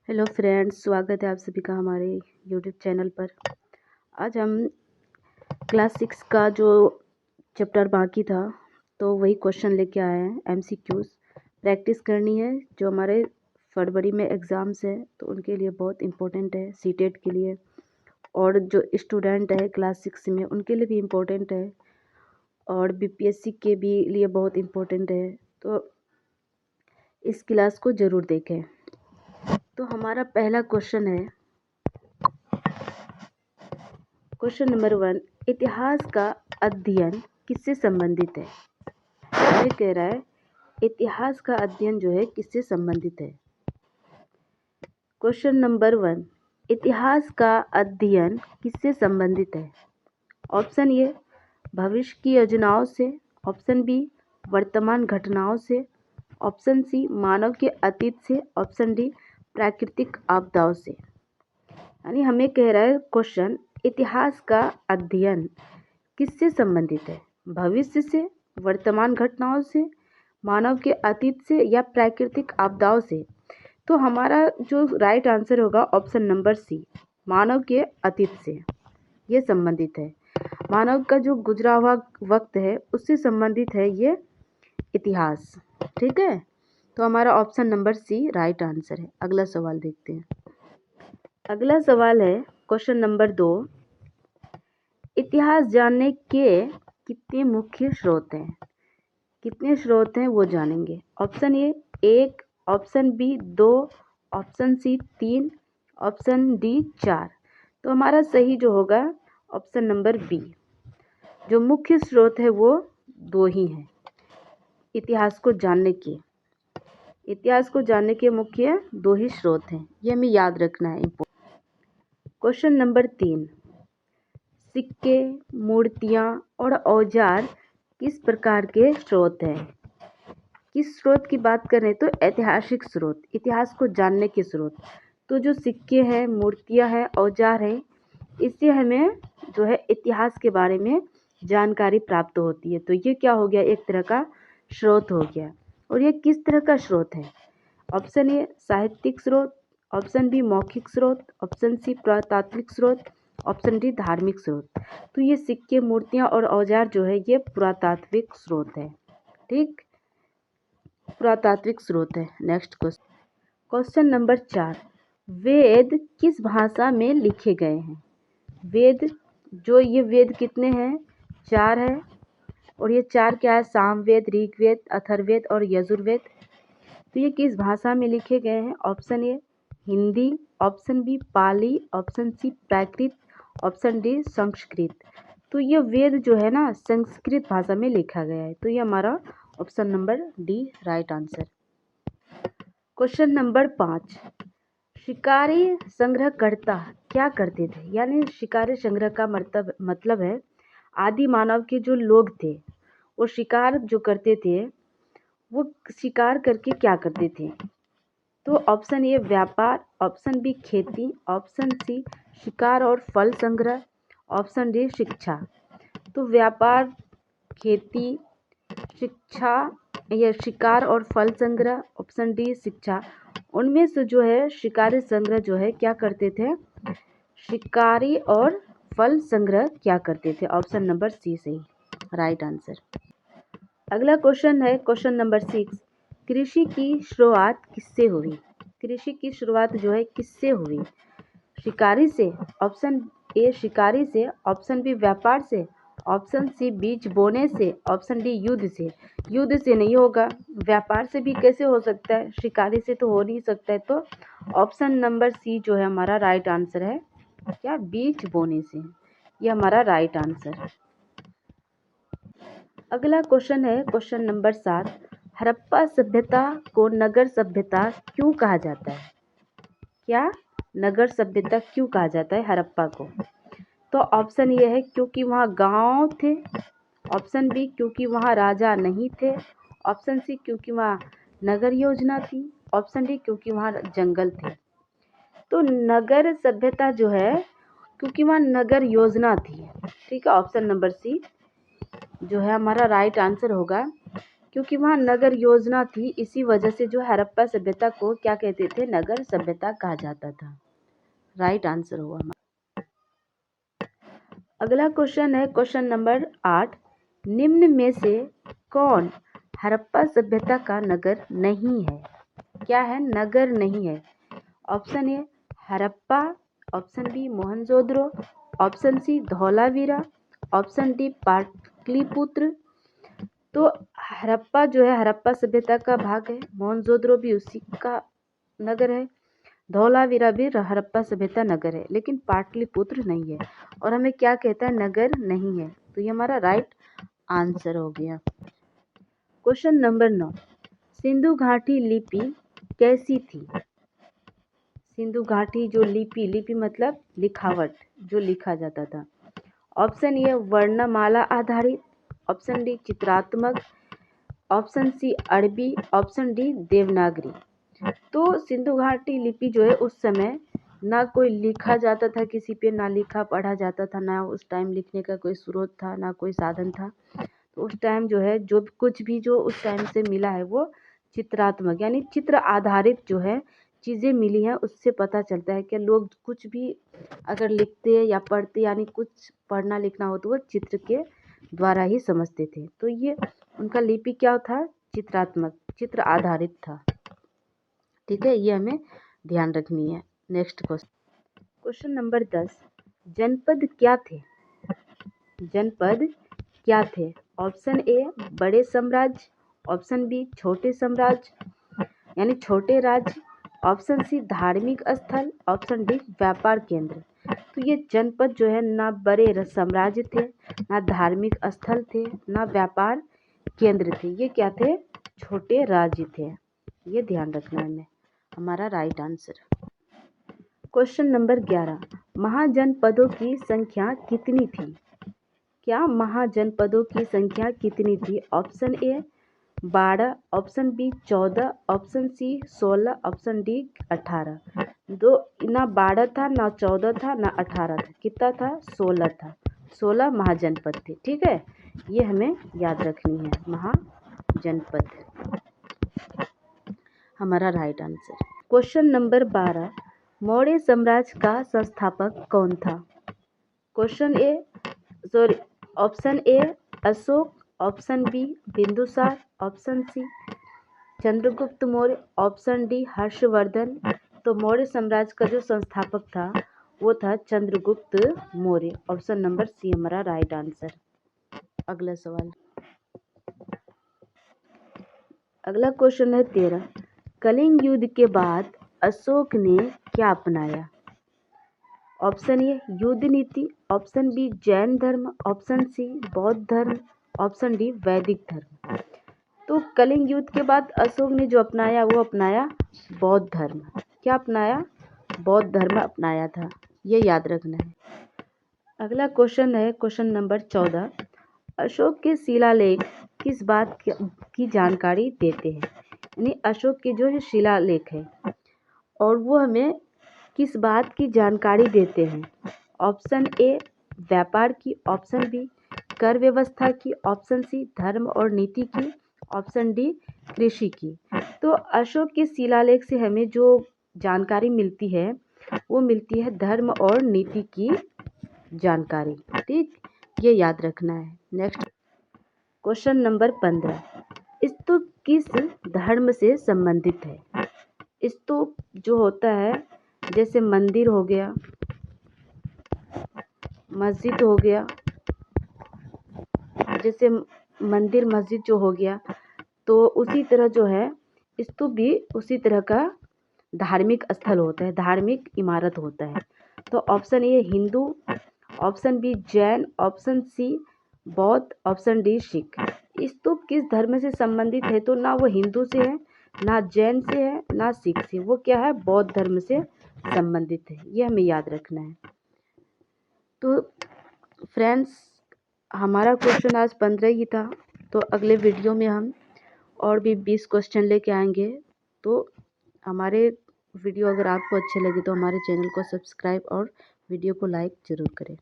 Hello friends, स्वागत है आप सभी का हमारे यूट्यूब चैनल पर। आज हम क्लास 6 का जो चैप्टर बाकी था तो वही क्वेश्चन लेके आए हैं। एमसीक्यूज प्रैक्टिस करनी है। जो हमारे फरवरी में एग्ज़ाम्स है तो उनके लिए बहुत इम्पोर्टेंट है, सीटेट के लिए, और जो स्टूडेंट है क्लास 6 में उनके लिए भी इम्पोर्टेंट है, और बीपीएससी के भी लिए बहुत इम्पोर्टेंट है। तो इस क्लास को ज़रूर देखें। तो हमारा पहला क्वेश्चन है, क्वेश्चन नंबर 1, इतिहास का अध्ययन किससे संबंधित है? ये कह रहा है इतिहास का अध्ययन जो है किससे संबंधित है। क्वेश्चन नंबर 1, इतिहास का अध्ययन किससे संबंधित है? ऑप्शन ए भविष्य की योजनाओं से, ऑप्शन बी वर्तमान घटनाओं से, ऑप्शन सी मानव के अतीत से, ऑप्शन डी प्राकृतिक आपदाओं से। यानी हमें कह रहा है क्वेश्चन, इतिहास का अध्ययन किससे संबंधित है? भविष्य से, वर्तमान घटनाओं से, मानव के अतीत से, या प्राकृतिक आपदाओं से। तो हमारा जो राइट आंसर होगा ऑप्शन नंबर सी, मानव के अतीत से ये संबंधित है। मानव का जो गुजरा हुआ वक्त है उससे संबंधित है ये इतिहास। ठीक है, तो हमारा option number C right answer है। अगला सवाल देखते हैं। अगला सवाल है क्वेश्चन नंबर 2, इतिहास जानने के कितने मुख्य स्रोत हैं? कितने स्रोत हैं वो जानेंगे। Option A 1, option B 2, option C 3, option D 4। तो हमारा सही जो होगा ऑप्शन नंबर बी। जो मुख्य स्रोत है वो 2 ही हैं इतिहास को जानने के। इतिहास को जानने के मुख्य 2 ही स्रोत हैं, ये हमें याद रखना है। क्वेश्चन नंबर 3, सिक्के, मूर्तियाँ और औजार किस प्रकार के स्रोत हैं? किस स्रोत की बात करें तो ऐतिहासिक स्रोत, इतिहास को जानने के स्रोत। तो जो सिक्के हैं, मूर्तियाँ हैं, औजार हैं, इससे हमें जो है इतिहास के बारे में जानकारी प्राप्त होती है। तो ये क्या हो गया, एक तरह का स्रोत हो गया। और ये किस तरह का स्रोत है? ऑप्शन ए साहित्यिक स्रोत, ऑप्शन बी मौखिक स्रोत, ऑप्शन सी पुरातात्विक स्रोत, ऑप्शन डी धार्मिक स्रोत। तो ये सिक्के, मूर्तियाँ और औजार जो है ये पुरातात्विक स्रोत है। ठीक, पुरातात्विक स्रोत है। नेक्स्ट क्वेश्चन नंबर 4, वेद किस भाषा में लिखे गए हैं? वेद, जो ये वेद कितने हैं? 4 है। और ये 4 क्या है? सामवेद, ऋग्वेद, अथर्ववेद और यजुर्वेद। तो ये किस भाषा में लिखे गए हैं? Option A Hindi, option B Pali, option C Prakrit, option D Sanskrit. तो ये वेद जो है ना संस्कृत भाषा में लिखा गया है। तो ये हमारा option number D right answer. Question number 5, शिकारी संग्रहकर्ता क्या करते थे? यानी शिकारी संग्रह का मतलब है आदि मानव के जो लोग थे वो शिकार जो करते थे, वो शिकार करके क्या करते थे? तो ऑप्शन ए व्यापार, ऑप्शन बी खेती, ऑप्शन सी शिकार और फल संग्रह, ऑप्शन डी शिक्षा। तो व्यापार, खेती, शिक्षा या शिकार और फल संग्रह, ऑप्शन डी शिक्षा। उनमें से जो है शिकारी संग्रह जो है क्या करते थे? शिकारी और फल संग्रह क्या करते थे? ऑप्शन नंबर सी सही राइट आंसर। अगला क्वेश्चन है क्वेश्चन नंबर 6, कृषि की शुरुआत किससे हुई? कृषि की शुरुआत जो है किससे हुई? शिकारी से, ऑप्शन ए शिकारी से, ऑप्शन बी व्यापार से, ऑप्शन सी बीज बोने से, ऑप्शन डी युद्ध से। युद्ध से नहीं होगा, व्यापार से भी कैसे हो सकता है? शिकारी से तो हो नहीं सकता है। तो ऑप्शन नंबर सी जो है हमारा राइट आंसर है। क्या? बीज बोने से। ये हमारा राइट आंसर है। अगला क्वेश्चन है क्वेश्चन नंबर 7, हड़प्पा सभ्यता को नगर सभ्यता क्यों कहा जाता है? क्या? नगर सभ्यता क्यों कहा जाता है हड़प्पा को? तो ऑप्शन ये है क्योंकि वहाँ गांव थे, ऑप्शन बी क्योंकि वहाँ राजा नहीं थे, ऑप्शन सी क्योंकि वहाँ नगर योजना थी, ऑप्शन डी क्योंकि वहाँ जंगल थे। तो नगर सभ्यता जो है क्योंकि वहाँ नगर योजना थी। ठीक है, ऑप्शन नंबर सी जो है हमारा राइट आंसर होगा। क्योंकि वहाँ नगर योजना थी, इसी वजह से जो हड़प्पा सभ्यता को क्या कहते थे, नगर सभ्यता कहा जाता था। राइट आंसर हुआ हमारा। अगला क्वेश्चन है क्वेश्चन नंबर 8। निम्न में से कौन हड़प्पा सभ्यता का नगर नहीं है? क्या है? नगर नहीं है। Option A Harappa, option B Mohenjodaro, option C Dholavira, option D Pataliputra. तो हड़प्पा जो है हड़प्पा सभ्यता का भाग है, मोहनजोदड़ो भी उसी का नगर है, धौलावीरा भी हड़प्पा सभ्यता नगर है, लेकिन पाटलिपुत्र नहीं है। और हमें क्या कहता है? नगर नहीं है। तो ये हमारा राइट आंसर हो गया। Question number 9। सिंधु घाटी लिपि कैसी थी? सिंधु घाटी जो लिपि मतलब लिखावट, जो लिखा जाता था। ऑप्शन ए वर्णमाला आधारित, ऑप्शन डी चित्रात्मक, ऑप्शन सी अरबी, ऑप्शन डी देवनागरी। तो सिंधु घाटी लिपि जो है उस समय ना कोई लिखा जाता था किसी पे, ना लिखा पढ़ा जाता था, ना उस टाइम लिखने का कोई स्रोत था, ना कोई साधन था। तो उस टाइम जो है जो कुछ भी जो उस टाइम से मिला है वो चित्रात्मक यानी चित्र आधारित जो है चीज़ें मिली हैं। उससे पता चलता है कि लोग कुछ भी अगर लिखते या पढ़ते यानी कुछ पढ़ना लिखना हो तो वो चित्र के द्वारा ही समझते थे। तो ये उनका लिपि क्या था? चित्रात्मक, चित्र आधारित था। ठीक है, ये हमें ध्यान रखनी है। Next question number 10। जनपद क्या थे? जनपद क्या थे? ऑप्शन ए बड़े साम्राज्य, ऑप्शन बी छोटे साम्राज्य यानी छोटे राज्य, ऑप्शन सी धार्मिक स्थल, ऑप्शन डी व्यापार केंद्र। तो ये जनपद जो है ना बड़े साम्राज्य थे, ना धार्मिक स्थल थे, ना व्यापार केंद्र थे। ये क्या थे? छोटे राज्य थे। ये ध्यान रखना है हमें। हमारा राइट आंसर। Question number 11। महाजनपदों की संख्या कितनी थी? क्या महाजनपदों की संख्या कितनी थी? Option A 12, option B 14, option C 16, option D 18। दो ना 12 था, ना 14 था, ना 18 था। कितना था? 16 था। 16 महाजनपद थे। ठीक है, ये हमें याद रखनी है। महाजनपद हमारा right answer. Question number 12। Maurya साम्राज्य का संस्थापक कौन था? Option A Ashoka, option B Bindusara, option C Chandragupta Maurya, option D Harshavardhana. तो मौर्य साम्राज्य का जो संस्थापक था वो था Chandragupta Maurya. Option number C हमारा राइट आंसर। अगला सवाल, अगला क्वेश्चन है 13। कलिंग युद्ध के बाद अशोक ने क्या अपनाया? ऑप्शन ए युद्ध नीति, ऑप्शन बी जैन धर्म, ऑप्शन सी बौद्ध धर्म, ऑप्शन डी वैदिक धर्म। तो कलिंग युद्ध के बाद अशोक ने जो अपनाया वो अपनाया बौद्ध धर्म। क्या अपनाया? बौद्ध धर्म अपनाया था। ये याद रखना है। अगला क्वेश्चन है क्वेश्चन नंबर 14। अशोक के शिलालेख किस बात की जानकारी देते हैं? यानी अशोक के जो शिलालेख है और वो हमें किस बात की जानकारी देते हैं? ऑप्शन ए व्यापार की, ऑप्शन बी कर व्यवस्था की, ऑप्शन सी धर्म और नीति की, ऑप्शन डी कृषि की। तो अशोक के शिलालेख से हमें जो जानकारी मिलती है वो मिलती है धर्म और नीति की जानकारी। ठीक, ये याद रखना है। Next question number 15। स्तूप किस धर्म से संबंधित है? स्तूप जो होता है जैसे मंदिर हो गया, मस्जिद हो गया, जैसे मंदिर मस्जिद जो हो गया, तो उसी तरह जो है स्तूप भी उसी तरह का धार्मिक स्थल होता है, धार्मिक इमारत होता है। तो option A Hindu, option B Jain, option C बौद्ध, ऑप्शन डी सिख। स्तूप किस धर्म से संबंधित है? तो ना वो हिंदू से है, ना जैन से है, ना सिख से। वो क्या है? बौद्ध धर्म से संबंधित है। ये हमें याद रखना है। तो फ्रेंड्स, हमारा क्वेश्चन आज 15 ही था। तो अगले वीडियो में हम और भी 20 क्वेश्चन लेके आएंगे। तो हमारे वीडियो अगर आपको अच्छे लगे तो हमारे चैनल को सब्सक्राइब और वीडियो को लाइक ज़रूर करें।